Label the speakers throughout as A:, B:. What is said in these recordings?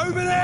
A: Over there!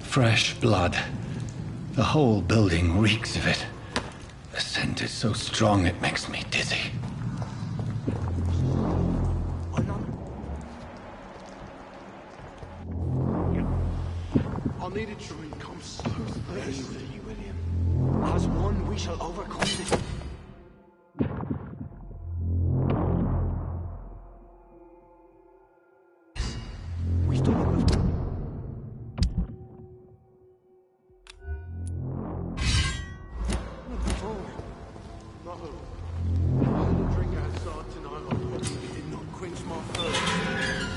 B: Fresh blood. The whole building reeks of it. The scent is so strong it makes me dizzy.
C: I'll need a drink. I'm so thirsty, William. As one, we shall overcome this. We've done it before.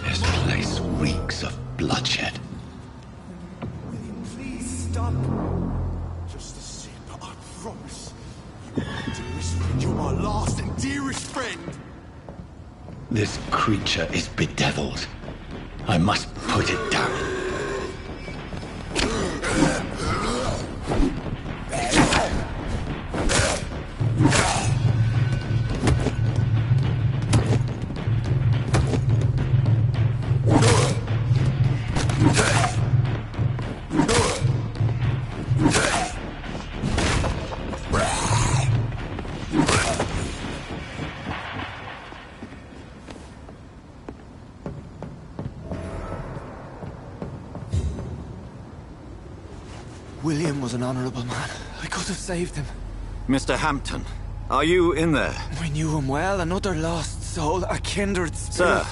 B: This place reeks of bloodshed.
C: William, please stop. Just a sip, I promise. You're my dearest friend. You're my last and dearest friend.
B: This creature is bedeviled. I must put it down.
C: William was an honorable man. I could have saved him.
D: Mr. Hampton, are you in there?
C: We knew him well, another lost soul, a kindred spirit.
D: Sir,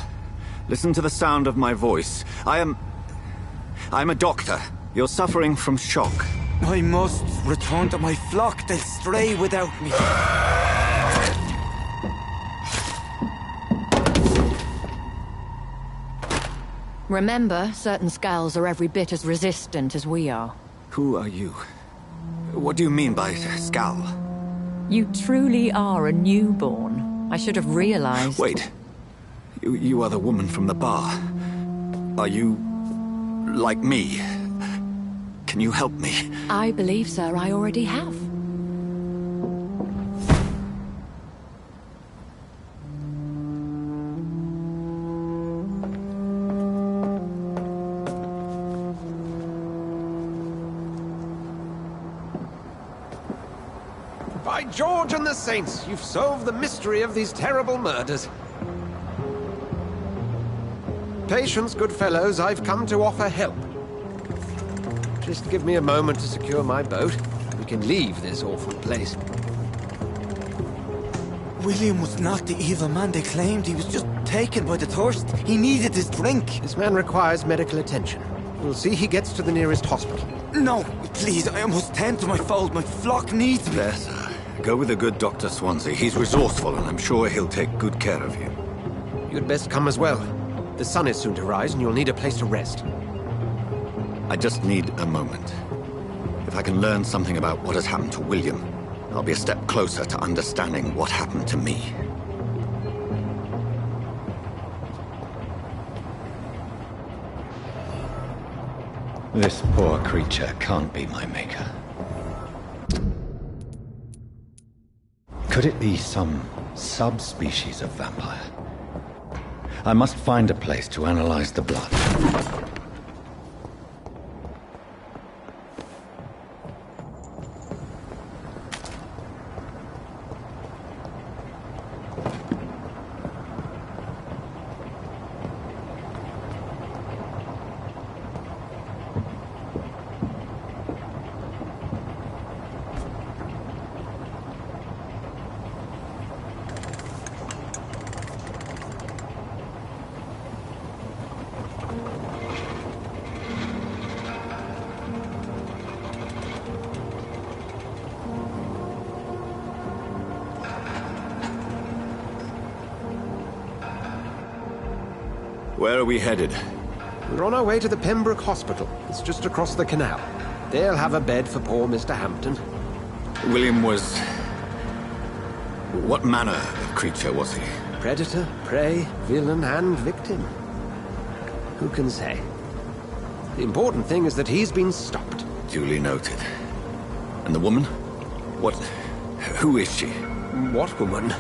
D: listen to the sound of my voice. I'm a doctor. You're suffering from shock.
C: I must return to my flock. They'll stray without me.
E: Remember, certain skulls are every bit as resistant as we are.
D: Who are you? What do you mean by skull?
E: You truly are a newborn. I should have realized.
D: Wait. You are the woman from the bar. Are you like me? Can you help me?
E: I believe, sir, I already have.
A: By George and the Saints, you've solved the mystery of these terrible murders. Patience, good fellows, I've come to offer help. Just give me a moment to secure my boat. We can leave this awful place.
C: William was not the evil man they claimed. He was just taken by the thirst. He needed his drink.
A: This man requires medical attention. We'll see he gets to the nearest hospital.
C: No, please, I must tend to my fold. My flock needs me.
D: There, sir. Go with the good Dr. Swansea. He's resourceful, and I'm sure he'll take good care of you.
A: You'd best come as well. The sun is soon to rise, and you'll need a place to rest.
D: I just need a moment. If I can learn something about what has happened to William, I'll be a step closer to understanding what happened to me.
B: This poor creature can't be my maker. Could it be some subspecies of vampire? I must find a place to analyze the blood.
D: Where are we headed?
A: We're on our way to the Pembroke Hospital. It's just across the canal. They'll have a bed for poor Mr. Hampton.
D: William was... What manner of creature was he?
A: Predator, prey, villain, and victim. Who can say? The important thing is that he's been stopped.
D: Duly noted. And the woman? What... Who is she?
A: What woman?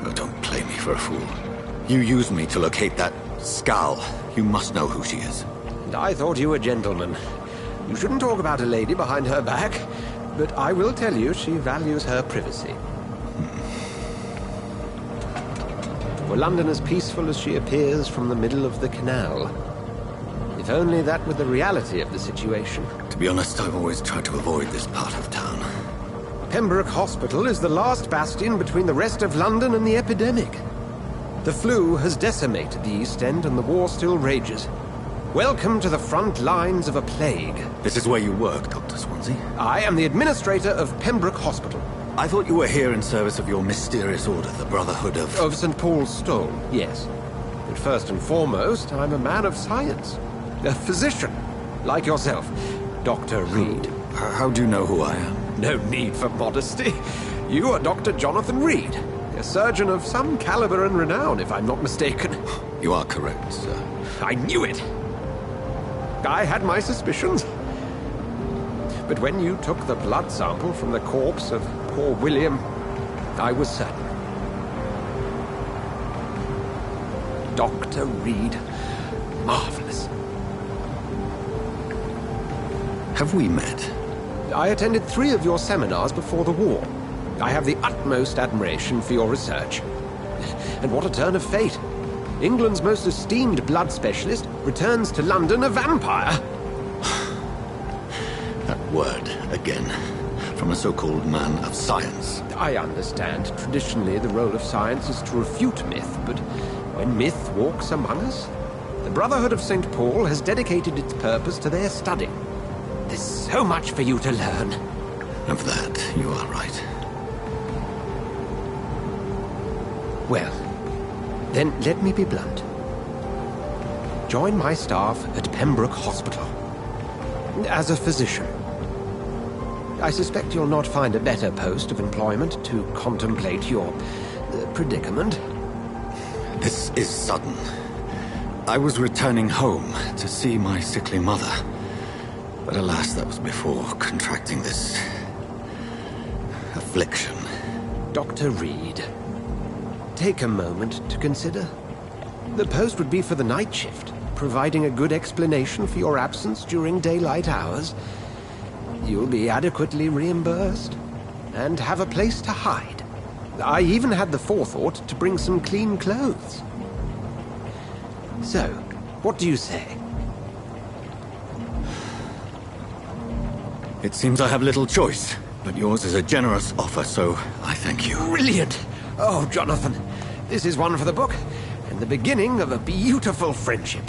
D: Oh, don't play me for a fool. You used me to locate that skull. You must know who she is.
A: And I thought you a gentleman. You shouldn't talk about a lady behind her back, but I will tell you she values her privacy. Were London as peaceful as she appears from the middle of the canal? If only that were the reality of the situation.
D: To be honest, I've always tried to avoid this part of town.
A: Pembroke Hospital is the last bastion between the rest of London and the epidemic. The flu has decimated the East End and the war still rages. Welcome to the front lines of a plague.
D: This is where you work, Dr. Swansea?
A: I am the administrator of Pembroke Hospital.
D: I thought you were here in service of your mysterious order, the Brotherhood of...
A: Of St. Paul's Stone, yes. But first and foremost, I'm a man of science. A physician, like yourself, Dr. Reed.
D: How do you know who I am?
A: No need for modesty. You are Dr. Jonathan Reed. A surgeon of some caliber and renown, if I'm not mistaken.
D: You are correct, sir.
A: I knew it! I had my suspicions. But when you took the blood sample from the corpse of poor William, I was certain. Dr. Reed. Marvelous.
D: Have we met?
A: I attended 3 of your seminars before the war. I have the utmost admiration for your research. And what a turn of fate. England's most esteemed blood specialist returns to London a vampire.
D: That word, again. From a so-called man of science.
A: I understand. Traditionally, the role of science is to refute myth, but when myth walks among us, the Brotherhood of St. Paul has dedicated its purpose to their study. There's so much for you to learn.
D: Of that, you are right.
A: Well, then let me be blunt. Join my staff at Pembroke Hospital. As a physician. I suspect you'll not find a better post of employment to contemplate your predicament.
D: This is sudden. I was returning home to see my sickly mother. But alas, that was before contracting this... affliction.
A: Dr. Reed, take a moment to consider. The post would be for the night shift, providing a good explanation for your absence during daylight hours. You'll be adequately reimbursed, and have a place to hide. I even had the forethought to bring some clean clothes. So, what do you say?
D: It seems I have little choice, but yours is a generous offer, so I thank you.
A: Brilliant! Oh, Jonathan, this is one for the book, and the beginning of a beautiful friendship.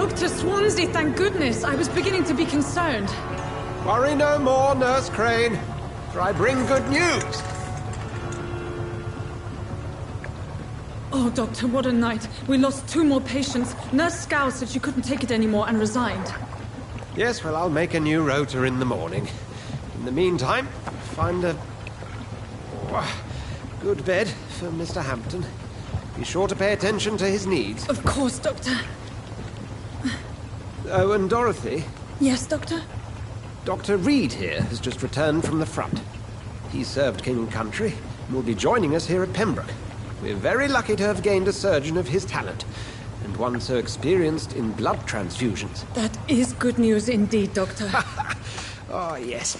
F: Dr. Swansea, thank goodness. I was beginning to be concerned.
A: Worry no more, Nurse Crane, for I bring good news.
F: Oh, Doctor, what a night. We lost 2 more patients. Nurse Scow said she couldn't take it anymore and resigned.
A: Yes, well, I'll make a new rota in the morning. In the meantime, find a good bed for Mr. Hampton. Be sure to pay attention to his needs.
F: Of course, Doctor.
A: Oh, and Dorothy?
F: Yes, Doctor?
A: Dr. Reed here has just returned from the front. He served King and Country and will be joining us here at Pembroke. We're very lucky to have gained a surgeon of his talent, and one so experienced in blood transfusions.
F: That is good news indeed, Doctor.
A: Oh, yes.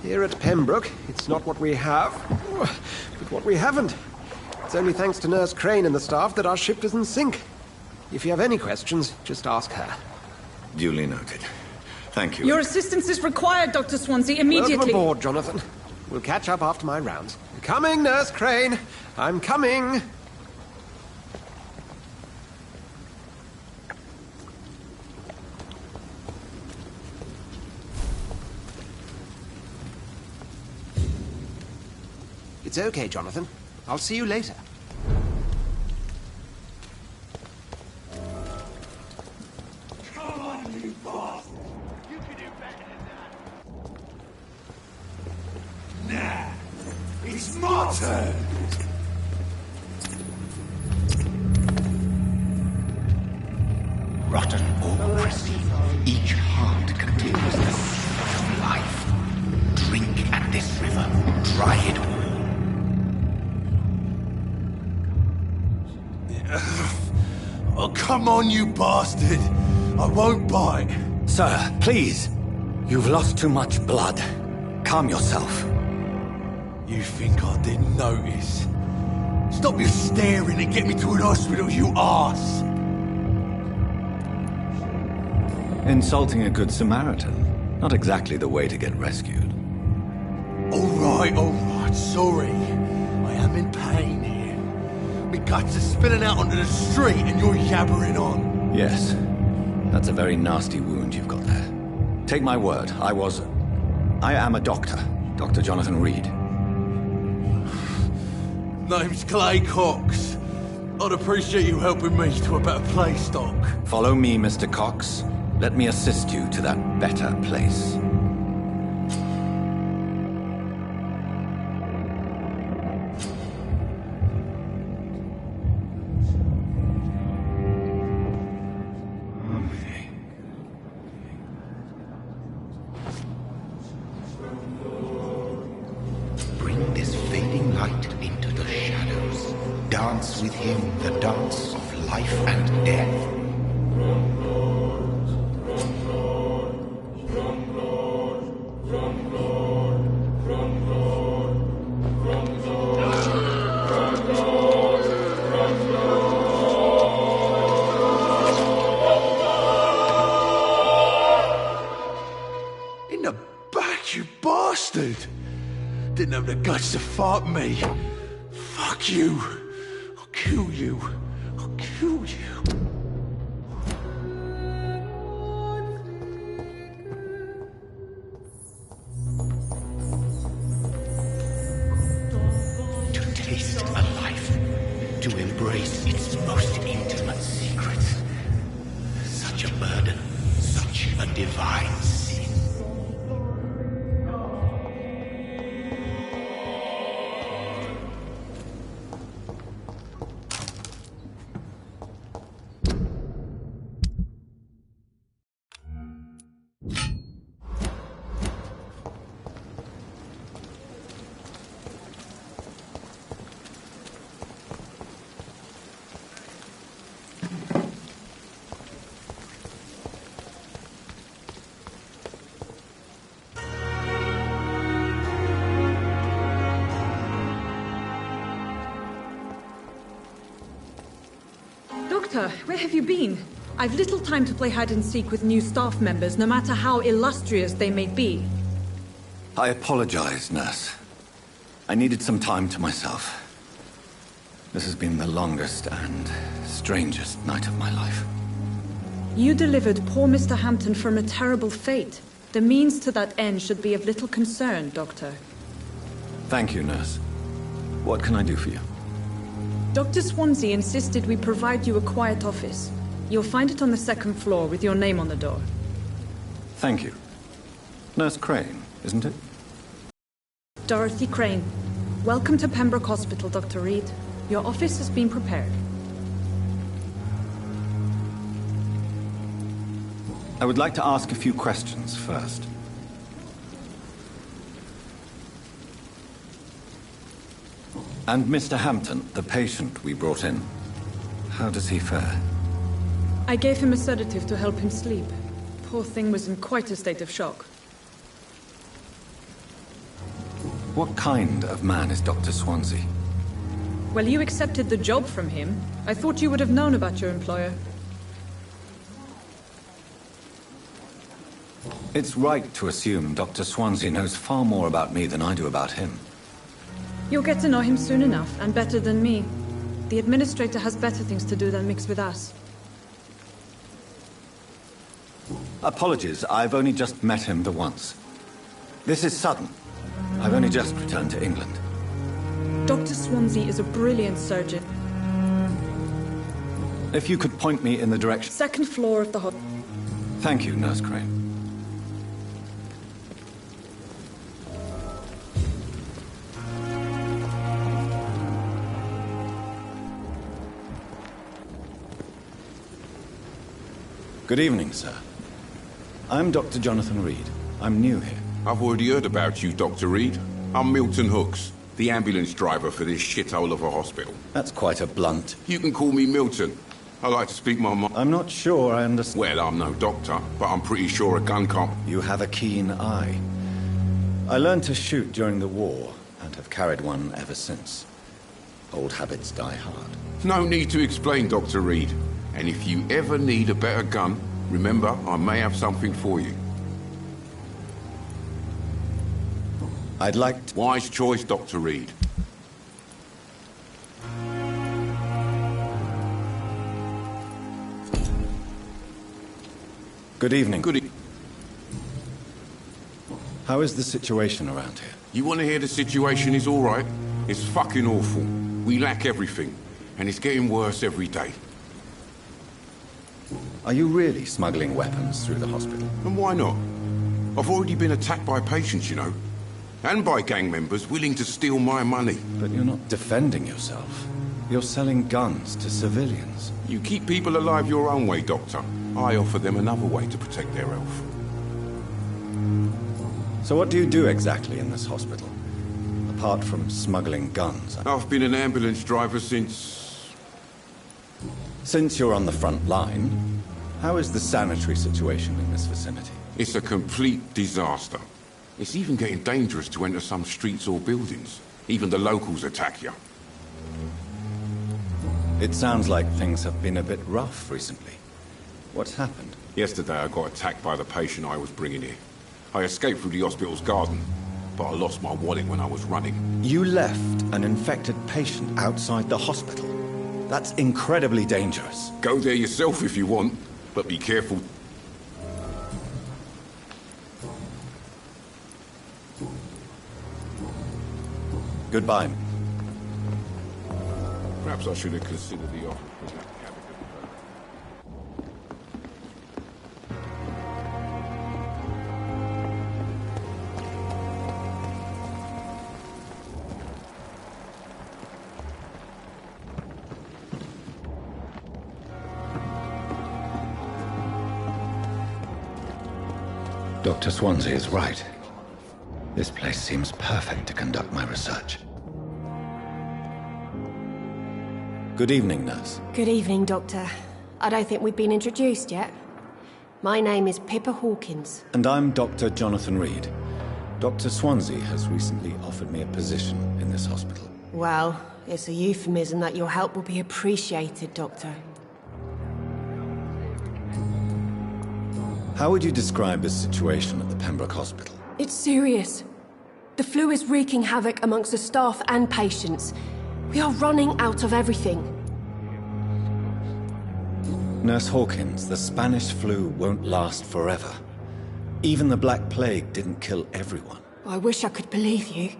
A: Here at Pembroke, it's not what we have, but what we haven't. It's only thanks to Nurse Crane and the staff that our ship doesn't sink. If you have any questions, just ask her.
D: Duly noted. Thank you.
F: Your assistance is required, Dr. Swansea, immediately.
A: Welcome aboard, Jonathan. We'll catch up after my rounds. Coming, Nurse Crane. I'm coming. It's okay, Jonathan. I'll see you later.
C: Come on, you bastard! You can do better than that. Nah, it's my turn.
G: Rotten or pristine, each heart contains the secret of life. Drink at this river, dry it all.
C: Oh, come on, you bastard! I won't bite.
D: Sir, please. You've lost too much blood. Calm yourself.
C: You think I didn't notice? Stop your staring and get me to an hospital, you arse!
B: Insulting a good Samaritan. Not exactly the way to get rescued.
C: Alright, sorry. I am in pain here. My guts are spilling out onto the street and you're yabbering on.
B: Yes. That's a very nasty wound you've got there. Take my word, I am a doctor. Dr. Jonathan Reed.
C: Name's Clay Cox. I'd appreciate you helping me to a better place, Doc.
B: Follow me, Mr. Cox. Let me assist you to that better place.
G: Bring this fading light into the shadows. Dance with him the dance of life and death.
C: In the back, you bastard! Didn't have the guts to fight me. Fuck you. I'll kill you. I'll kill you.
G: To taste a life, to embrace its most intimate secrets. Such a burden, such a divine sin.
F: Doctor, where have you been? I've little time to play hide and seek with new staff members, no matter how illustrious they may be.
B: I apologize, nurse. I needed some time to myself.
D: This has been the longest and strangest night of my life.
F: You delivered poor Mr. Hampton from a terrible fate. The means to that end should be of little concern, Doctor.
D: Thank you, nurse. What can I do for you?
F: Dr. Swansea insisted we provide you a quiet office. You'll find it on the second floor with your name on the door.
D: Thank you. Nurse Crane, isn't it?
F: Dorothy Crane. Welcome to Pembroke Hospital, Dr. Reed. Your office has been prepared.
D: I would like to ask a few questions first. And Mr. Hampton, the patient we brought in, how does he fare?
F: I gave him a sedative to help him sleep. Poor thing was in quite a state of shock.
D: What kind of man is Dr. Swansea?
F: Well, you accepted the job from him. I thought you would have known about your employer.
D: It's right to assume Dr. Swansea knows far more about me than I do about him.
F: You'll get to know him soon enough, and better than me. The administrator has better things to do than mix with us.
D: Apologies, I've only just met him the once. This is sudden. I've only just returned to England.
F: Dr. Swansea is a brilliant surgeon.
D: If you could point me in the direction...
F: Second floor of the hospital.
D: Thank you, Nurse Crane. Good evening, sir. I'm Dr. Jonathan Reed. I'm new here.
H: I've already heard about you, Dr. Reed. I'm Milton Hooks, the ambulance driver for this shithole of a hospital.
D: That's quite a blunt.
H: You can call me Milton. I like to speak my mind.
D: I'm not sure I understand.
H: Well, I'm no doctor, but I'm pretty sure a gun can't...
D: You have a keen eye. I learned to shoot during the war, and have carried one ever since. Old habits die hard.
H: No need to explain, Dr. Reed. And if you ever need a better gun, remember, I may have something for you.
D: I'd like to...
H: Wise choice, Dr. Reed.
D: Good evening.
H: Good evening.
D: How is the situation around here?
H: You want to hear the situation is all right? It's fucking awful. We lack everything, and it's getting worse every day.
D: Are you really smuggling weapons through the hospital?
H: And why not? I've already been attacked by patients, you know. And by gang members willing to steal my money.
D: But you're not defending yourself. You're selling guns to civilians.
H: You keep people alive your own way, Doctor. I offer them another way to protect their health.
D: So what do you do exactly in this hospital? Apart from smuggling guns?
H: I've been an ambulance driver since...
D: Since you're on the front line, how is the sanitary situation in this vicinity?
H: It's a complete disaster. It's even getting dangerous to enter some streets or buildings. Even the locals attack you.
D: It sounds like things have been a bit rough recently. What's happened?
H: Yesterday I got attacked by the patient I was bringing here. I escaped through the hospital's garden, but I lost my wallet when I was running.
D: You left an infected patient outside the hospital? That's incredibly dangerous.
H: Go there yourself if you want, but be careful.
D: Goodbye.
H: Perhaps I should have considered the offer.
B: Dr. Swansea is right. This place seems perfect to conduct my research.
D: Good evening, nurse.
I: Good evening, Doctor. I don't think we've been introduced yet. My name is Pippa Hawkins.
B: And I'm Dr. Jonathan Reed. Dr. Swansea has recently offered me a position in this hospital.
I: Well, it's a euphemism that your help will be appreciated, Doctor.
B: How would you describe the situation at the Pembroke Hospital?
I: It's serious. The flu is wreaking havoc amongst the staff and patients. We are running out of everything.
B: Nurse Hawkins, the Spanish flu won't last forever. Even the Black Plague didn't kill everyone.
I: I wish I could believe you.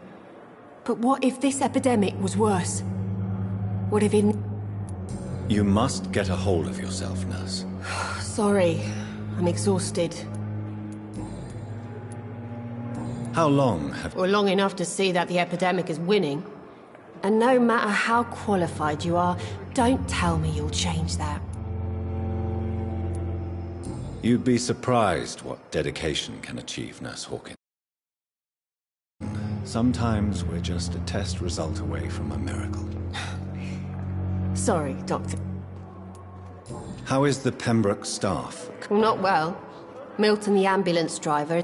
I: But what if this epidemic was worse? What if it...
B: You must get a hold of yourself, nurse.
I: Sorry, I'm exhausted.
B: How long have...
I: Well, long enough to see that the epidemic is winning. And no matter how qualified you are, don't tell me you'll change that.
B: You'd be surprised what dedication can achieve, Nurse Hawkins. Sometimes we're just a test result away from a miracle.
I: Sorry, Doctor.
B: How is the Pembroke staff?
I: Not well. Milton, the ambulance driver...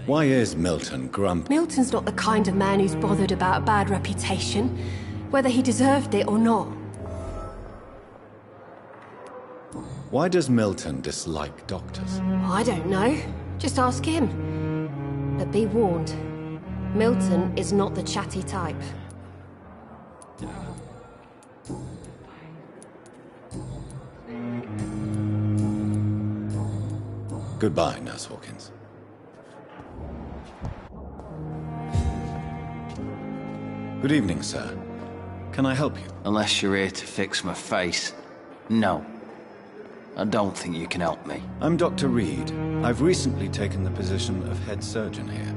B: Why is Milton grumpy?
I: Milton's not the kind of man who's bothered about a bad reputation, whether he deserved it or not.
B: Why does Milton dislike doctors?
I: I don't know. Just ask him. But be warned, Milton is not the chatty type.
B: Goodbye, Nurse Hawkins. Good evening, sir. Can I help you?
J: Unless you're here to fix my face. No. I don't think you can help me.
B: I'm Dr. Reed. I've recently taken the position of head surgeon here.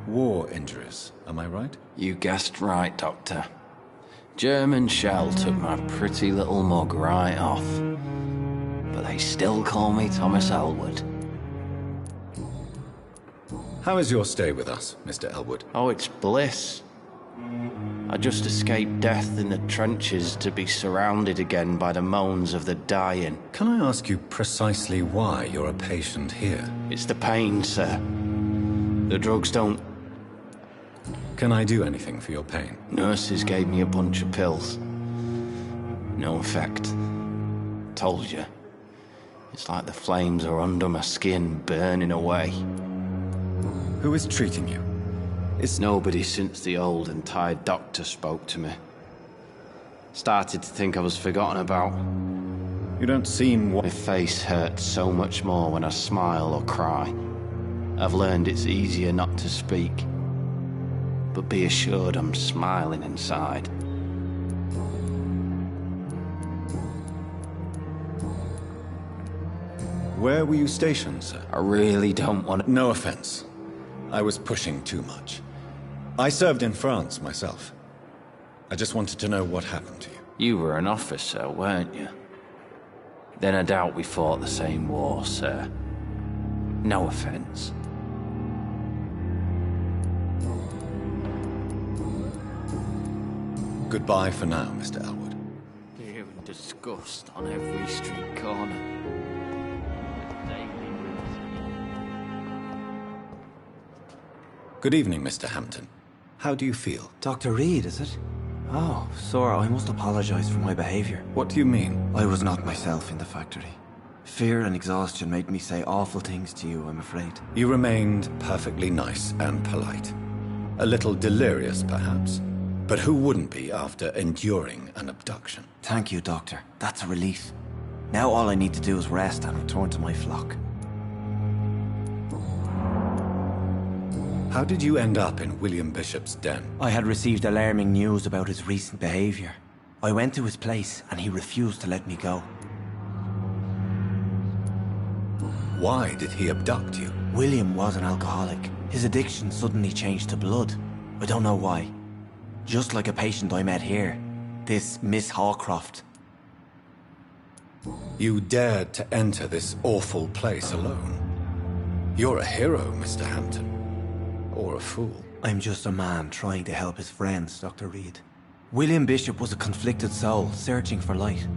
B: War injuries, am I right?
J: You guessed right, Doctor. German shell took my pretty little mug right off. But they still call me Thomas Elwood.
B: How is your stay with us, Mr. Elwood?
J: Oh, it's bliss. I just escaped death in the trenches to be surrounded again by the moans of the dying.
B: Can I ask you precisely why you're a patient here?
J: It's the pain, sir. The drugs don't...
B: Can I do anything for your pain?
J: Nurses gave me a bunch of pills. No effect. Told you. It's like the flames are under my skin, burning away.
B: Who is treating you?
J: It's nobody since the old and tired doctor spoke to me. Started to think I was forgotten about.
B: You don't seem...
J: My face hurts so much more when I smile or cry. I've learned it's easier not to speak. But be assured I'm smiling inside.
B: Where were you stationed, sir?
J: I really don't want to...
B: No offense. I was pushing too much. I served in France myself. I just wanted to know what happened to you.
J: You were an officer, weren't you? Then I doubt we fought the same war, sir. No offense.
B: Goodbye for now, Mr. Elwood.
J: Fear and disgust on every street corner.
B: Good evening, Mr. Hampton. How do you feel?
K: Dr. Reed, is it? Oh, sir, I must apologize for my behavior.
B: What do you mean?
K: I was not myself in the factory. Fear and exhaustion made me say awful things to you, I'm afraid.
B: You remained perfectly nice and polite. A little delirious, perhaps. But who wouldn't be after enduring an abduction?
K: Thank you, Doctor. That's a relief. Now all I need to do is rest and return to my flock.
B: How did you end up in William Bishop's den?
K: I had received alarming news about his recent behavior. I went to his place and he refused to let me go.
B: Why did he abduct you?
K: William was an alcoholic. His addiction suddenly changed to blood. I don't know why. Just like a patient I met here. This Miss Hawcroft.
B: You dared to enter this awful place alone. You're a hero, Mr. Hampton. Or a fool.
K: I'm just a man trying to help his friends, Dr. Reed. William Bishop was a conflicted soul, searching for light.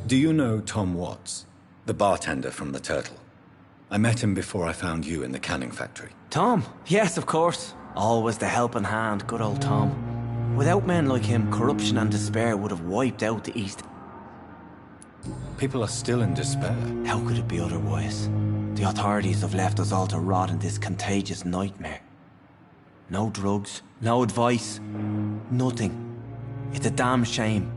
B: Do you know Tom Watts, the bartender from the Turtle? I met him before I found you in the canning factory.
K: Tom? Yes, of course. Always the helping hand, good old Tom. Without men like him, corruption and despair would have wiped out the East.
B: People are still in despair.
K: How could it be otherwise? The authorities have left us all to rot in this contagious nightmare. No drugs, no advice, nothing. It's a damn shame.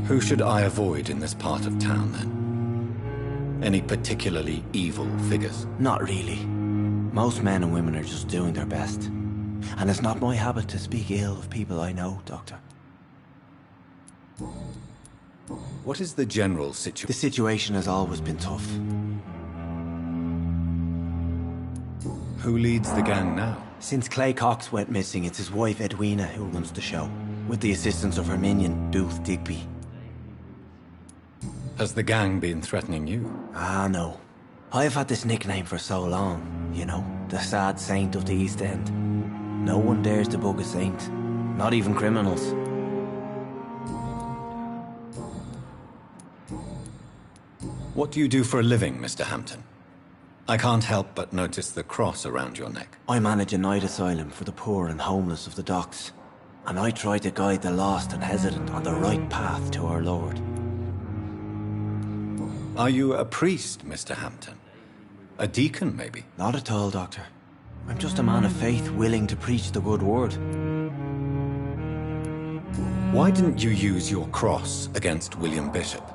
B: Who should I avoid in this part of town, then? Any particularly evil figures?
K: Not really. Most men and women are just doing their best. And it's not my habit to speak ill of people I know, Doctor.
B: What is the general situation?
K: The situation has always been tough.
B: Who leads the gang now?
K: Since Clay Cox went missing, it's his wife Edwina who runs the show, with the assistance of her minion, Booth Digby.
B: Has the gang been threatening you?
K: Ah, no. I've had this nickname for so long, you know, the sad saint of the East End. No one dares to bug a saint, not even criminals.
B: What do you do for a living, Mr. Hampton? I can't help but notice the cross around your neck.
K: I manage a night asylum for the poor and homeless of the docks, and I try to guide the lost and hesitant on the right path to our Lord.
B: Are you a priest, Mr. Hampton? A deacon, maybe?
K: Not at all, Doctor. I'm just a man of faith willing to preach the good word.
B: Why didn't you use your cross against William Bishop?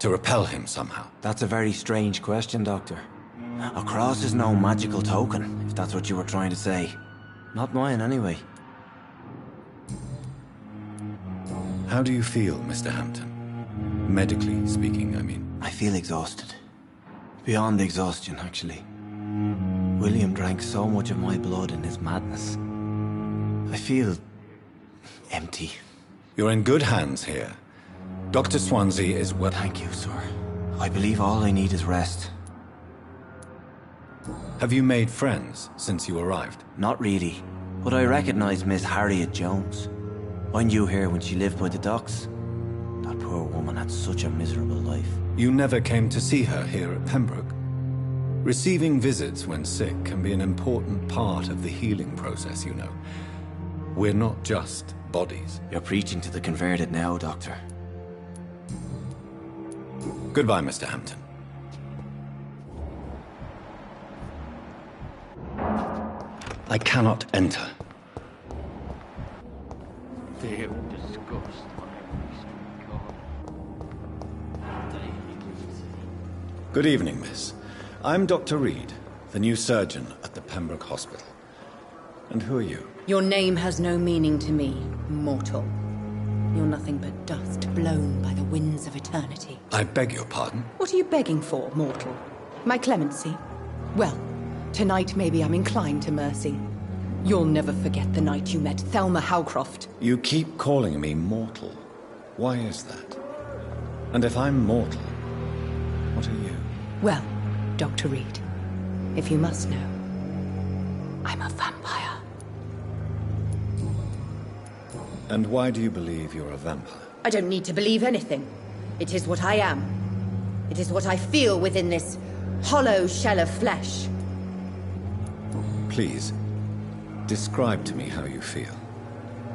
B: To repel him somehow?
K: That's a very strange question, Doctor. A cross is no magical token, if that's what you were trying to say. Not mine, anyway.
B: How do you feel, Mr. Hampton? Medically speaking, I mean.
K: I feel exhausted. Beyond exhaustion, actually. William drank so much of my blood in his madness. I feel empty.
B: You're in good hands here. Dr. Swansea is well...
K: Thank you, sir. I believe all I need is rest.
B: Have you made friends since you arrived?
K: Not really, but I recognize Miss Harriet Jones. I knew her when she lived by the docks. That poor woman had such a miserable life.
B: You never came to see her here at Pembroke? Receiving visits when sick can be an important part of the healing process, you know. We're not just bodies.
K: You're preaching to the converted now, Doctor.
B: Goodbye, Mr. Hampton. I cannot enter.
G: Feel disgust when I God.
B: Good evening, miss. I'm Dr. Reed, the new surgeon at the Pembroke Hospital. And who are you?
L: Your name has no meaning to me, mortal. You're nothing but dust blown by the winds of eternity.
B: I beg your pardon?
L: What are you begging for, mortal? My clemency? Well, tonight maybe I'm inclined to mercy. You'll never forget the night you met Thelma Howcroft.
B: You keep calling me mortal. Why is that? And if I'm mortal, what are you?
L: Well, Dr. Reed, if you must know, I'm a vampire.
B: And why do you believe you're a vampire?
L: I don't need to believe anything. It is what I am. It is what I feel within this hollow shell of flesh.
B: Please, describe to me how you feel.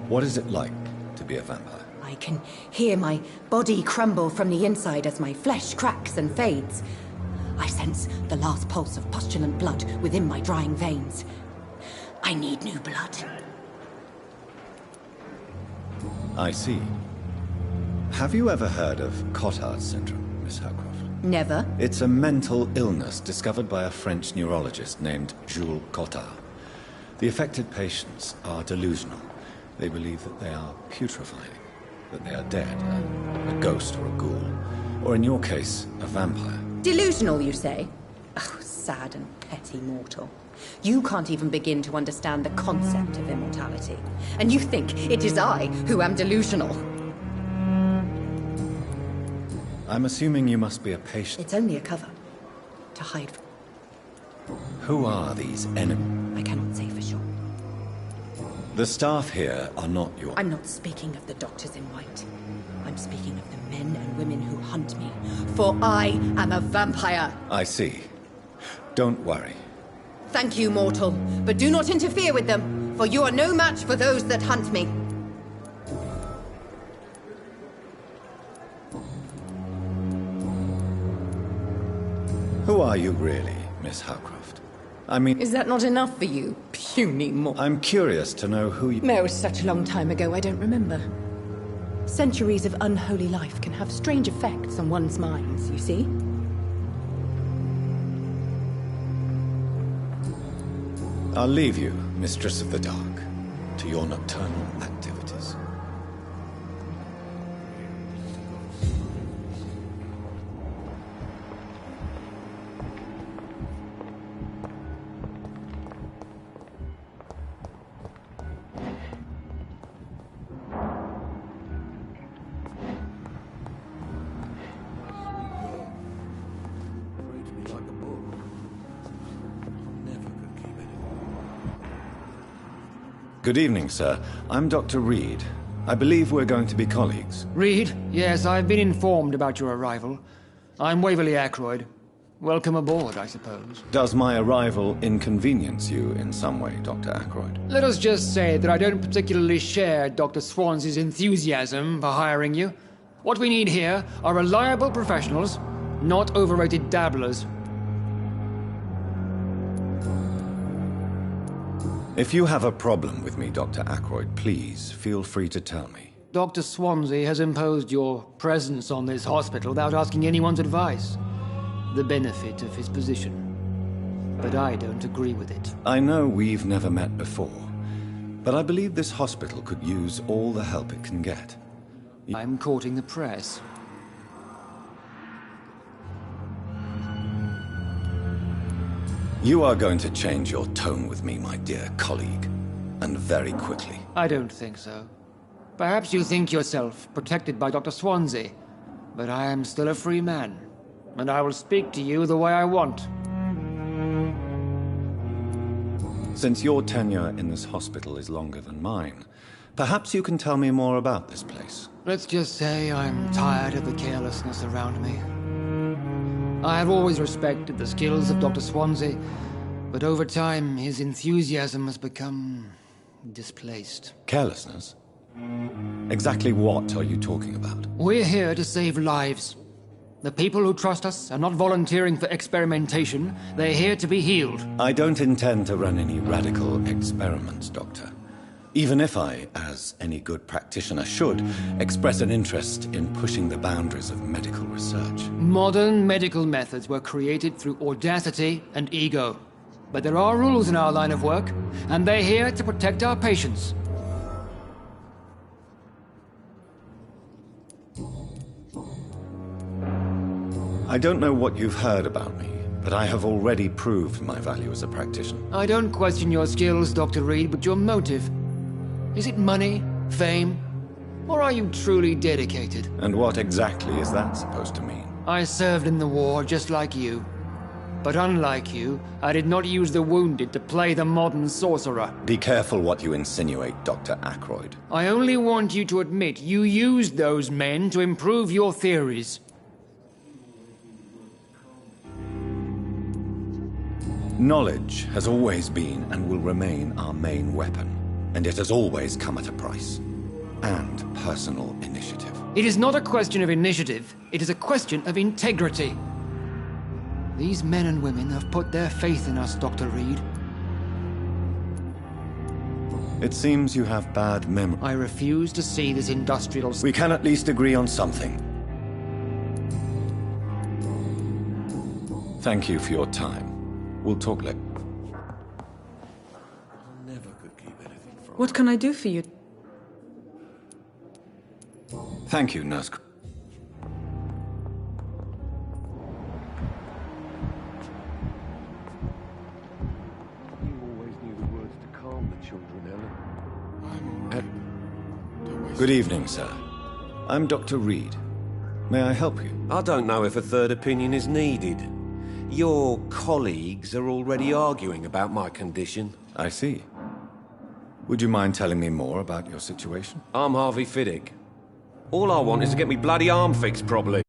B: What is it like to be a vampire?
L: I can hear my body crumble from the inside as my flesh cracks and fades. I sense the last pulse of pustulant blood within my drying veins. I need new blood.
B: I see. Have you ever heard of Cotard's syndrome, Miss Howcroft?
L: Never.
B: It's a mental illness discovered by a French neurologist named Jules Cotard. The affected patients are delusional. They believe that they are putrefying, that they are dead, a ghost or a ghoul, or in your case, a vampire.
L: Delusional, you say? Oh, sad and petty mortal. You can't even begin to understand the concept of immortality. And you think it is I who am delusional.
B: I'm assuming you must be a patient.
L: It's only a cover. To hide from.
B: Who are these enemies?
L: I cannot say for sure.
B: The staff here are not your...
L: I'm not speaking of the doctors in white. I'm speaking of the men and women who hunt me. For I am a vampire.
B: I see. Don't worry.
L: Thank you, mortal. But do not interfere with them, for you are no match for those that hunt me.
B: Who are you really, Miss Howcroft? I mean...
L: Is that not enough for you, puny mortal?
B: I'm curious to know who you...
L: It was such a long time ago, I don't remember. Centuries of unholy life can have strange effects on one's minds, you see?
B: I'll leave you, Mistress of the Dark, to your nocturnal activities. Good evening, sir. I'm Dr. Reed. I believe we're going to be colleagues.
M: Reed? Yes, I've been informed about your arrival. I'm Waverly Ackroyd. Welcome aboard, I suppose.
B: Does my arrival inconvenience you in some way, Dr. Ackroyd?
M: Let us just say that I don't particularly share Dr. Swansea's enthusiasm for hiring you. What we need here are reliable professionals, not overrated dabblers.
B: If you have a problem with me, Dr. Ackroyd, please feel free to tell me.
M: Dr. Swansea has imposed your presence on this hospital without asking anyone's advice. The benefit of his position. But I don't agree with it.
B: I know we've never met before, but I believe this hospital could use all the help it can get.
M: I'm courting the press.
B: You are going to change your tone with me, my dear colleague, and very quickly.
M: I don't think so. Perhaps you think yourself protected by Dr. Swansea, but I am still a free man, and I will speak to you the way I want.
B: Since your tenure in this hospital is longer than mine, perhaps you can tell me more about this place.
M: Let's just say I'm tired of the carelessness around me. I have always respected the skills of Dr. Swansea, but over time his enthusiasm has become displaced.
B: Carelessness? Exactly what are you talking about?
M: We're here to save lives. The people who trust us are not volunteering for experimentation. They're here to be healed.
B: I don't intend to run any radical experiments, Doctor. Even if I, as any good practitioner should, express an interest in pushing the boundaries of medical research.
M: Modern medical methods were created through audacity and ego. But there are rules in our line of work, and they're here to protect our patients.
B: I don't know what you've heard about me, but I have already proved my value as a practitioner.
M: I don't question your skills, Dr. Reed, but your motive. Is it money, fame, or are you truly dedicated?
B: And what exactly is that supposed to mean?
M: I served in the war just like you. But unlike you, I did not use the wounded to play the modern sorcerer.
B: Be careful what you insinuate, Dr. Ackroyd.
M: I only want you to admit you used those men to improve your theories.
B: Knowledge has always been and will remain our main weapon. And it has always come at a price. And personal initiative.
M: It is not a question of initiative. It is a question of integrity. These men and women have put their faith in us, Dr. Reed.
B: It seems you have bad memory.
M: I refuse to see this industrial...
B: We can at least agree on something. Thank you for your time. We'll talk later.
F: What can I do for you?
B: Thank you, Nurse.
N: You always knew the words to calm the children, Ellen.
B: Good evening, sir. I'm Dr. Reed. May I help you?
O: I don't know if a third opinion is needed. Your colleagues are already arguing about my condition.
B: I see. Would you mind telling me more about your situation?
O: I'm Harvey Fiddick. All I want is to get me bloody arm fixed properly.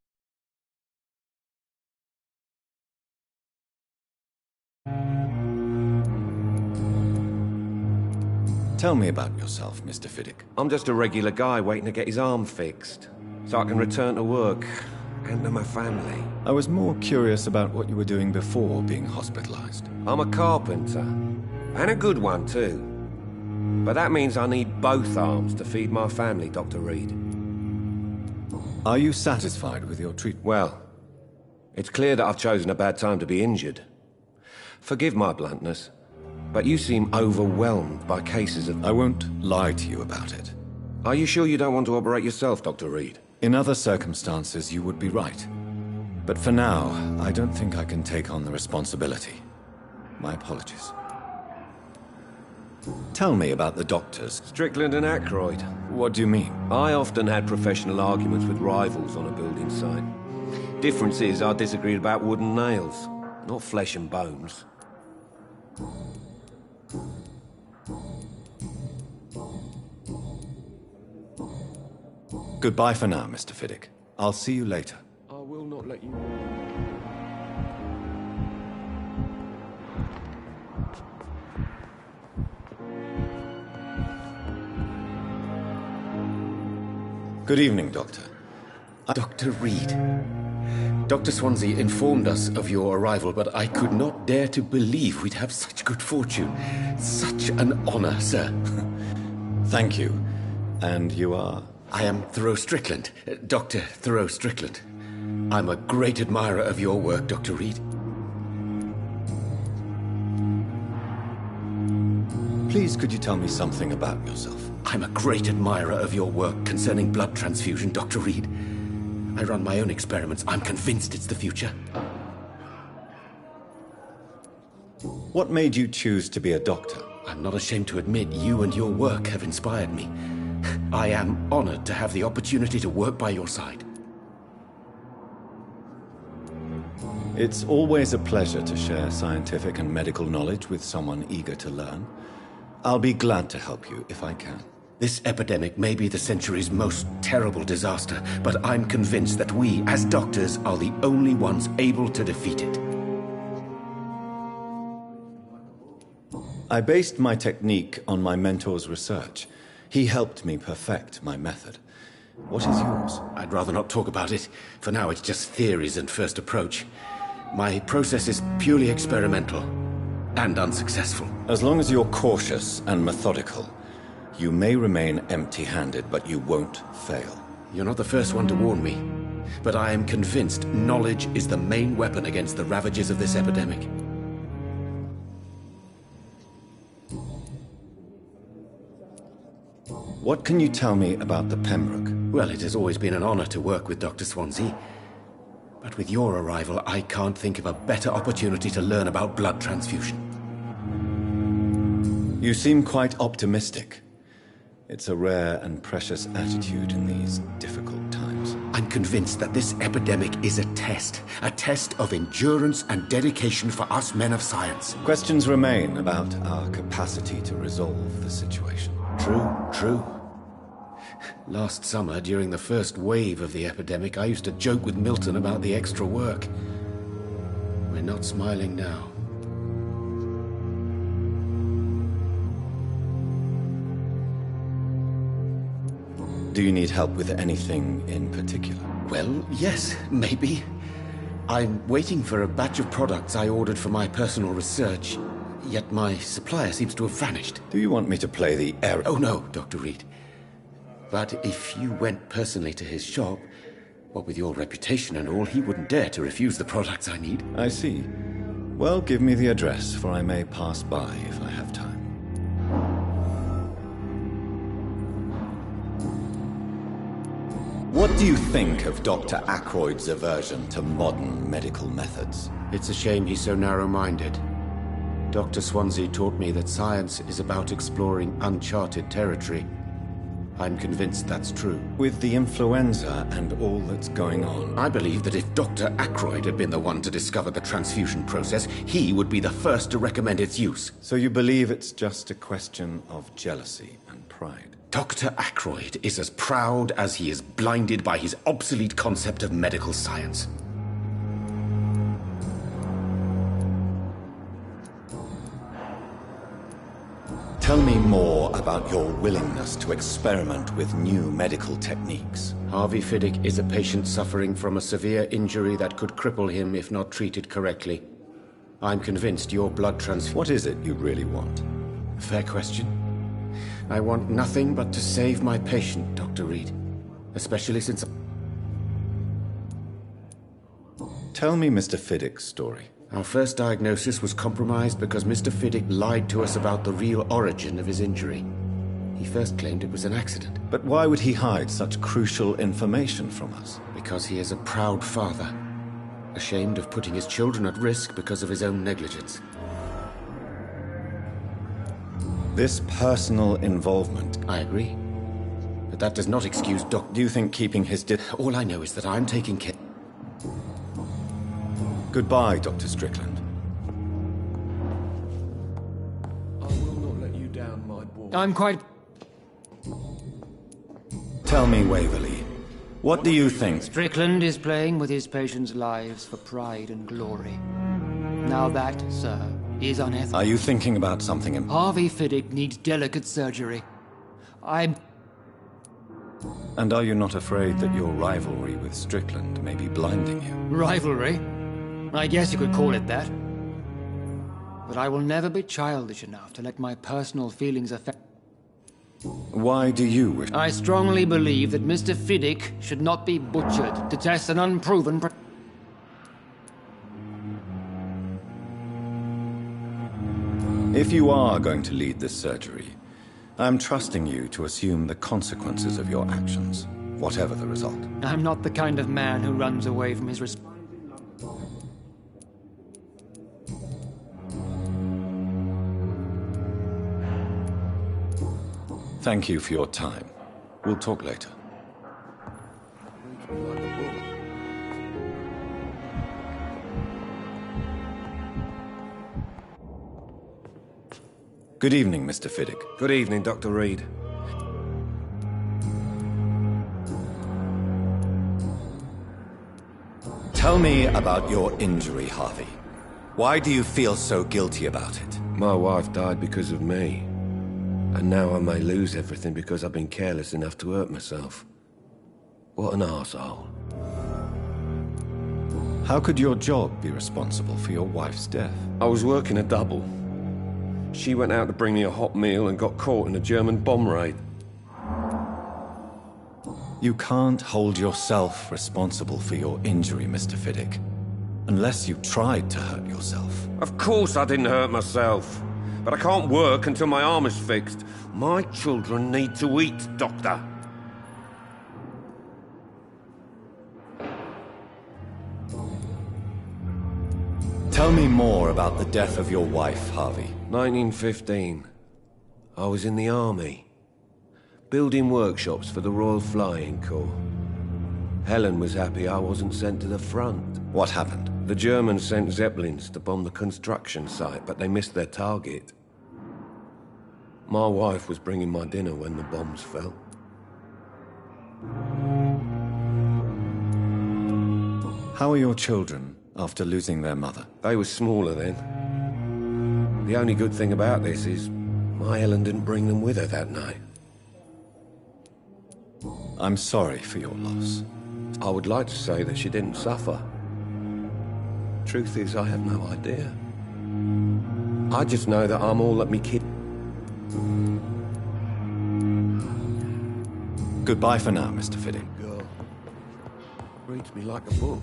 B: Tell me about yourself, Mr. Fiddick.
O: I'm just a regular guy waiting to get his arm fixed, so I can return to work and to my family.
B: I was more curious about what you were doing before being hospitalized.
O: I'm a carpenter, and a good one too. But that means I need both arms to feed my family, Dr. Reed.
B: Are you satisfied with your treatment?
O: Well, it's clear that I've chosen a bad time to be injured. Forgive my bluntness, but you seem overwhelmed by cases of...
B: I won't lie to you about it.
O: Are you sure you don't want to operate yourself, Dr. Reed?
B: In other circumstances, you would be right. But for now, I don't think I can take on the responsibility. My apologies. Tell me about the doctors.
O: Strickland and Ackroyd.
B: What do you mean?
O: I often had professional arguments with rivals on a building site. Difference is, I disagreed about wood and nails, not flesh and bones.
B: Goodbye for now, Mr. Fiddick. I'll see you later.
N: I will not let you...
B: Good evening, Doctor.
P: Dr. Reed. Dr. Swansea informed us of your arrival, but I could not dare to believe we'd have such good fortune. Such an honor, sir.
B: Thank you. And you are?
P: I am Thoreau Strickland, Dr. Thoreau Strickland. I'm a great admirer of your work, Dr. Reed.
B: Please, could you tell me something about yourself?
P: I'm a great admirer of your work concerning blood transfusion, Dr. Reed. I run my own experiments. I'm convinced it's the future.
B: What made you choose to be a doctor?
P: I'm not ashamed to admit you and your work have inspired me. I am honored to have the opportunity to work by your side.
B: It's always a pleasure to share scientific and medical knowledge with someone eager to learn. I'll be glad to help you if I can.
P: This epidemic may be the century's most terrible disaster, but I'm convinced that we, as doctors, are the only ones able to defeat it.
B: I based my technique on my mentor's research. He helped me perfect my method. What is yours?
P: I'd rather not talk about it. For now, it's just theories and first approach. My process is purely experimental and unsuccessful.
B: As long as you're cautious and methodical, you may remain empty-handed, but you won't fail.
P: You're not the first one to warn me, but I am convinced knowledge is the main weapon against the ravages of this epidemic.
B: What can you tell me about the Pembroke?
P: Well, it has always been an honor to work with Dr. Swansea. But with your arrival, I can't think of a better opportunity to learn about blood transfusion.
B: You seem quite optimistic. It's a rare and precious attitude in these difficult times.
P: I'm convinced that this epidemic is a test of endurance and dedication for us men of science.
B: Questions remain about our capacity to resolve the situation.
P: True. Last summer, during the first wave of the epidemic, I used to joke with Milton about the extra work. We're not smiling now.
B: Do you need help with anything in particular?
P: Well, yes, maybe. I'm waiting for a batch of products I ordered for my personal research, yet my supplier seems to have vanished.
B: Do you want me to play the error?
P: Oh no, Dr. Reed. But if you went personally to his shop, what with your reputation and all, he wouldn't dare to refuse the products I need.
B: I see. Well, give me the address, for I may pass by if I have time. What do you think of Dr. Ackroyd's aversion to modern medical methods?
P: It's a shame he's so narrow-minded. Dr. Swansea taught me that science is about exploring uncharted territory. I'm convinced that's true.
B: With the influenza and all that's going on,
P: I believe that if Dr. Ackroyd had been the one to discover the transfusion process, he would be the first to recommend its use.
B: So you believe it's just a question of jealousy and pride?
P: Dr. Ackroyd is as proud as he is blinded by his obsolete concept of medical science.
B: Tell me more about your willingness to experiment with new medical techniques.
P: Harvey Fiddick is a patient suffering from a severe injury that could cripple him if not treated correctly. I'm convinced your blood transfusion...
B: What is it you really want?
P: Fair question. I want nothing but to save my patient, Dr. Reed. Especially since...
B: Tell me Mr. Fiddick's story.
P: Our first diagnosis was compromised because Mr. Fiddick lied to us about the real origin of his injury. He first claimed it was an accident.
B: But why would he hide such crucial information from us?
P: Because he is a proud father, ashamed of putting his children at risk because of his own negligence.
B: This personal involvement...
P: I agree. But that does not excuse Doc...
B: Do you think keeping his...
P: All I know is that I'm taking care...
B: Goodbye, Dr. Strickland.
N: I will not let you down, my boy.
M: I'm quite...
B: Tell me, Waverly, what do you think?
M: Strickland is playing with his patients' lives for pride and glory. Now that, sir, is unethical.
B: Are you thinking about something important?
M: Harvey Fiddick needs delicate surgery.
B: And are you not afraid that your rivalry with Strickland may be blinding you?
M: Rivalry? I guess you could call it that. But I will never be childish enough to let my personal feelings affect...
B: Why do you wish...
M: I strongly believe that Mr. Fiddick should not be butchered to test an unproven...
B: If you are going to lead this surgery, I'm trusting you to assume the consequences of your actions, whatever the result.
M: I'm not the kind of man who runs away from his responsibility.
B: Thank you for your time. We'll talk later. Good evening, Mr. Fiddick.
O: Good evening, Dr. Reed.
B: Tell me about your injury, Harvey. Why do you feel so guilty about it?
O: My wife died because of me. And now I may lose everything because I've been careless enough to hurt myself. What an arsehole.
B: How could your job be responsible for your wife's death?
O: I was working a double. She went out to bring me a hot meal and got caught in a German bomb raid.
B: You can't hold yourself responsible for your injury, Mr. Fiddick. Unless you tried to hurt yourself.
O: Of course I didn't hurt myself. But I can't work until my arm is fixed. My children need to eat, Doctor.
B: Tell me more about the death of your wife, Harvey.
O: 1915. I was in the army. Building workshops for the Royal Flying Corps. Helen was happy I wasn't sent to the front.
B: What happened?
O: The Germans sent Zeppelins to bomb the construction site, but they missed their target. My wife was bringing my dinner when the bombs fell.
B: How are your children after losing their mother?
O: They were smaller then. The only good thing about this is my Helen didn't bring them with her that night.
B: I'm sorry for your loss.
O: I would like to say that she didn't suffer. Truth is, I have no idea. I just know that I'm all that me kid...
B: Goodbye for now, Mr. Fiddick.
N: Girl. Reads me like a book.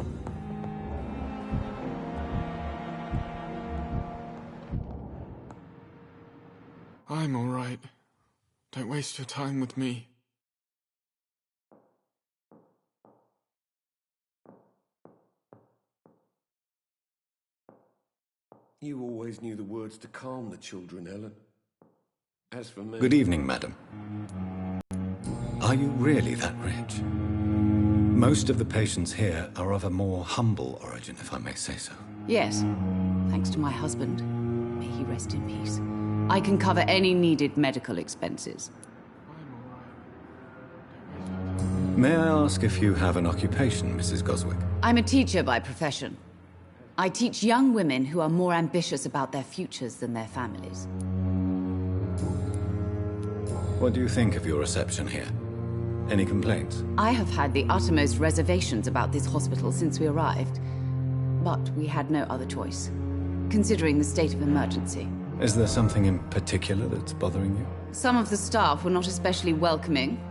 Q: I'm all right. Don't waste your time with me.
O: You always knew the words to calm the children, Helen. As for me...
B: Good evening, madam. Are you really that rich? Most of the patients here are of a more humble origin, if I may say so.
R: Yes. Thanks to my husband. May he rest in peace. I can cover any needed medical expenses.
B: May I ask if you have an occupation, Mrs. Goswick?
R: I'm a teacher by profession. I teach young women who are more ambitious about their futures than their families.
B: What do you think of your reception here? Any complaints?
R: I have had the uttermost reservations about this hospital since we arrived. But we had no other choice, considering the state of emergency.
B: Is there something in particular that's bothering you?
R: Some of the staff were not especially welcoming.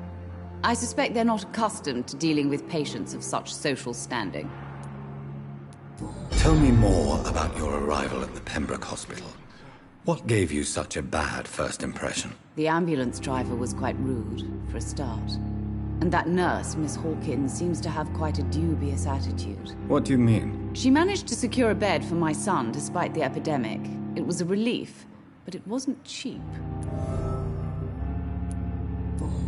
R: I suspect they're not accustomed to dealing with patients of such social standing.
B: Tell me more about your arrival at the Pembroke Hospital. What gave you such a bad first impression?
R: The ambulance driver was quite rude, for a start. And that nurse, Miss Hawkins, seems to have quite a dubious attitude.
B: What do you mean?
R: She managed to secure a bed for my son despite the epidemic. It was a relief, but it wasn't cheap.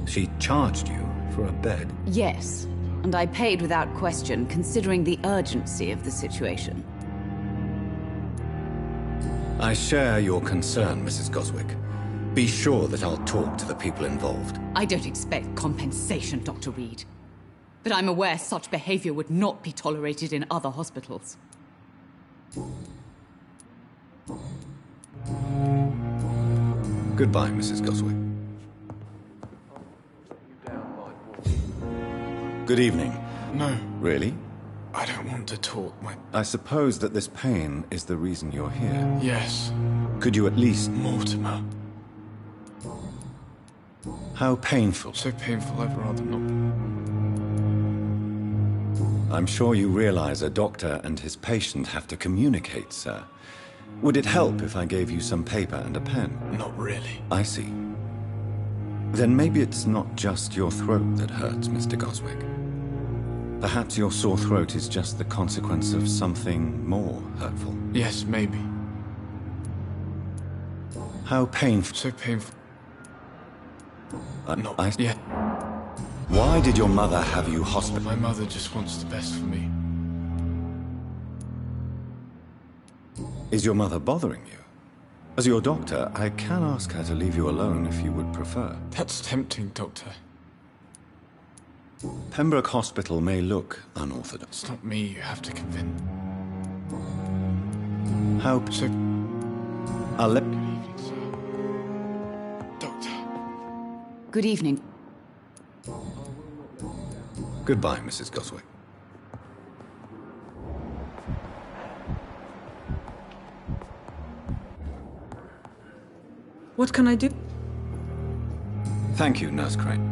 B: She charged you for a bed?
R: Yes, and I paid without question, considering the urgency of the situation.
B: I share your concern, Mrs. Goswick. Be sure that I'll talk to the people involved.
R: I don't expect compensation, Dr. Reed. But I'm aware such behavior would not be tolerated in other hospitals.
B: Goodbye, Mrs. Goswick. Good evening.
Q: No.
B: Really?
Q: I don't want to talk.
B: I suppose that this pain is the reason you're here.
Q: Yes.
B: Could you at least...
Q: Mortimer.
B: How painful?
Q: So painful, I'd rather not.
B: I'm sure you realize a doctor and his patient have to communicate, sir. Would it help if I gave you some paper and a pen?
Q: Not really.
B: I see. Then maybe it's not just your throat that hurts, Mr. Goswick. Perhaps your sore throat is just the consequence of something more hurtful.
Q: Yes, maybe.
B: How painful?
Q: So painful.
B: Yeah. Why did your mother have you hospitalized?
Q: My mother just wants the best for me.
B: Is your mother bothering you? As your doctor, I can ask her to leave you alone if you would prefer.
Q: That's tempting, Doctor.
B: Pembroke Hospital may look unorthodox.
Q: It's not me you have to convince.
B: How...
Q: So...
B: I'll let...
Q: Good evening, sir. Doctor.
R: Good evening.
B: Goodbye, Mrs. Goswick.
F: What can I do?
B: Thank you, Nurse Crane.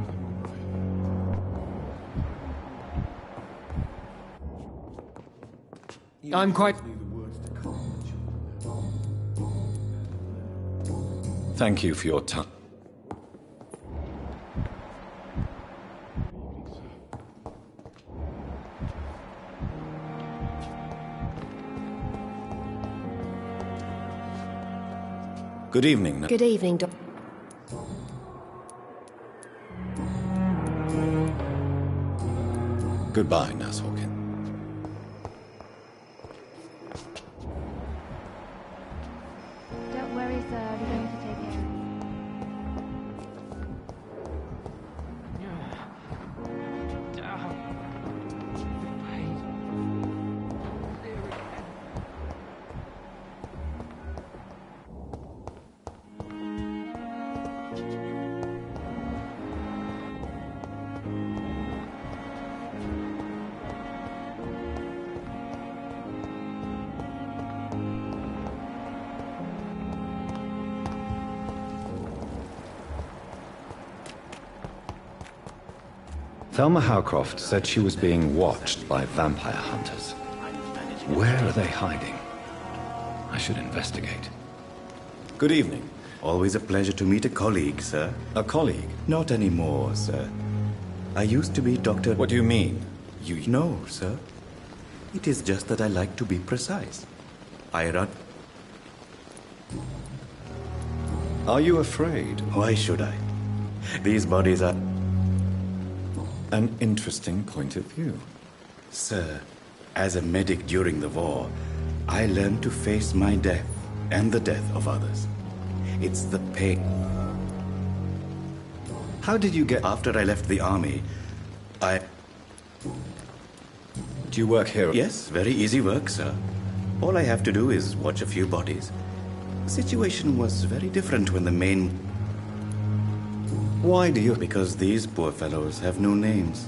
M: I'm quite...
B: Thank you for your time. Good evening.
I: Good evening, Doc.
B: Goodbye, Nurse Hawkins.
S: Don't worry, sir. We're going to take care of
B: Thelma Howcroft said she was being watched by vampire hunters. Where are they hiding? I should investigate. Good evening.
T: Always a pleasure to meet a colleague, sir.
B: A colleague?
T: Not anymore, sir. I used to be Dr.
B: What do you mean?
T: You know, sir. It is just that I like to be precise. I run...
B: Are you afraid?
T: Why should I? These bodies are...
B: An interesting point of view.
T: Sir, as a medic during the war, I learned to face my death and the death of others. It's the pain.
B: How did you get...
T: After I left the army,
B: Do you work here?
T: Yes, very easy work, sir. All I have to do is watch a few bodies. The situation was very different when the main...
B: Why do you...
T: Because these poor fellows have no names.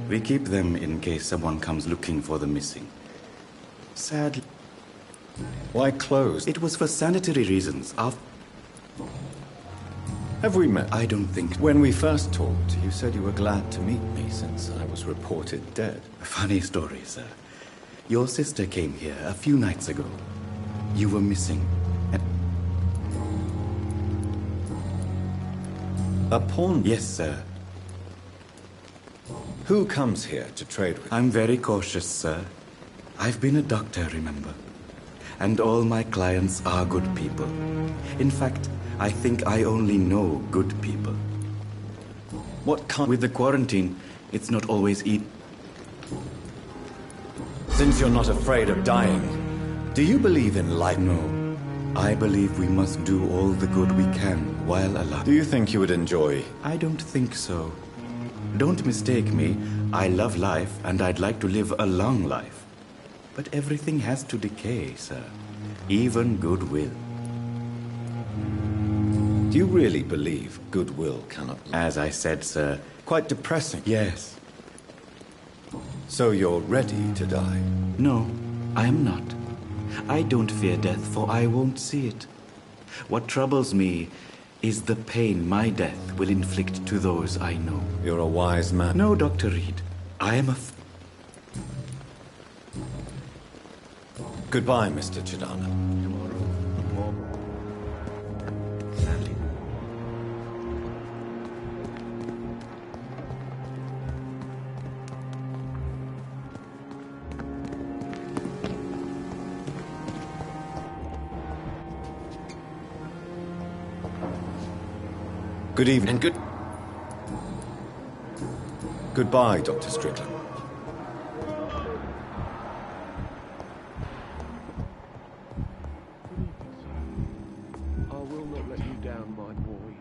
T: We keep them in case someone comes looking for the missing. Sadly...
B: Why closed?
T: It was for sanitary reasons.
B: Have we met?
T: I don't think...
B: When we first talked, you said you were glad to meet me since I was reported dead.
T: A funny story, sir. Your sister came here a few nights ago. You were missing.
B: A pawn?
T: Yes, sir.
B: Who comes here to trade with?
T: I'm very cautious, sir. I've been a doctor, remember? And all my clients are good people. In fact, I think I only know good people.
B: What kind?
T: With the quarantine, it's not always easy.
B: Since you're not afraid of dying, do you believe in life?
T: No. I believe we must do all the good we can while alive.
B: Do you think you would enjoy?
T: I don't think so. Don't mistake me. I love life and I'd like to live a long life. But everything has to decay, sir. Even goodwill.
B: Do you really believe goodwill cannot...
T: As I said, sir.
B: Quite depressing.
T: Yes.
B: So you're ready to die?
T: No, I am not. I don't fear death, for I won't see it. What troubles me is the pain my death will inflict to those I know.
B: You're a wise man.
T: No, Dr. Reed. I am a...
B: Goodbye, Mr. Chidana. Good evening.
A: And
B: Goodbye, Dr. Strickland.
N: I will not let you down, my boy.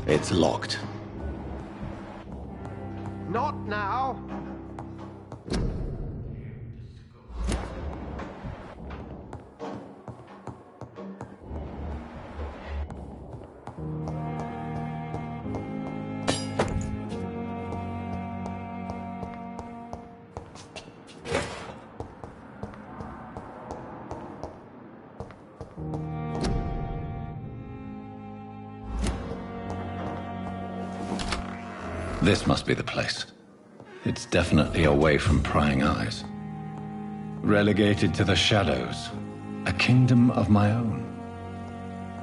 B: It's locked.
A: Not now.
B: This must be the place. It's definitely away from prying eyes. Relegated to the shadows. A kingdom of my own.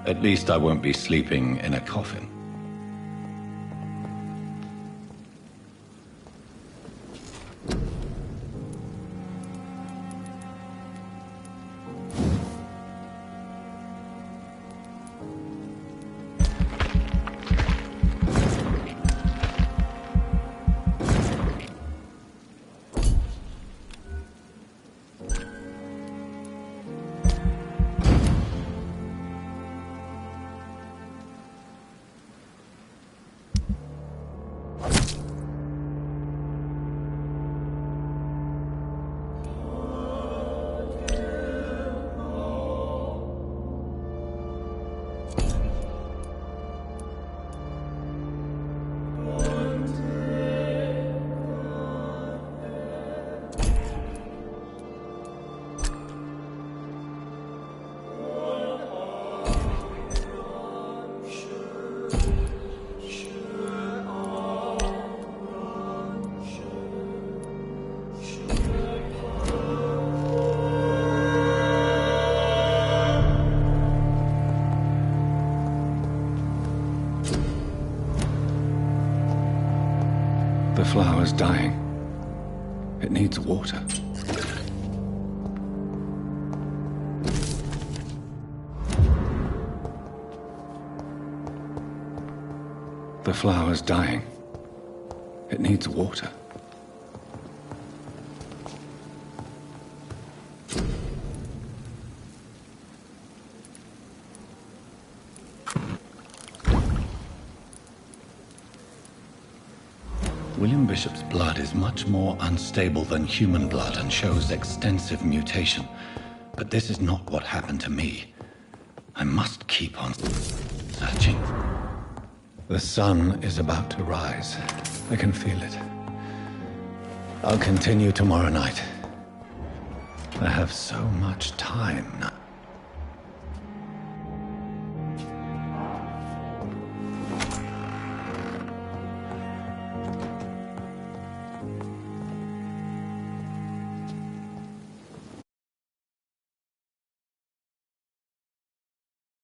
B: At least I won't be sleeping in a coffin. The flower's dying. It needs water. The flower's dying. It needs water. William Bishop's blood is much more unstable than human blood and shows extensive mutation. But this is not what happened to me. I must keep on searching. The sun is about to rise. I can feel it. I'll continue tomorrow night. I have so much time now.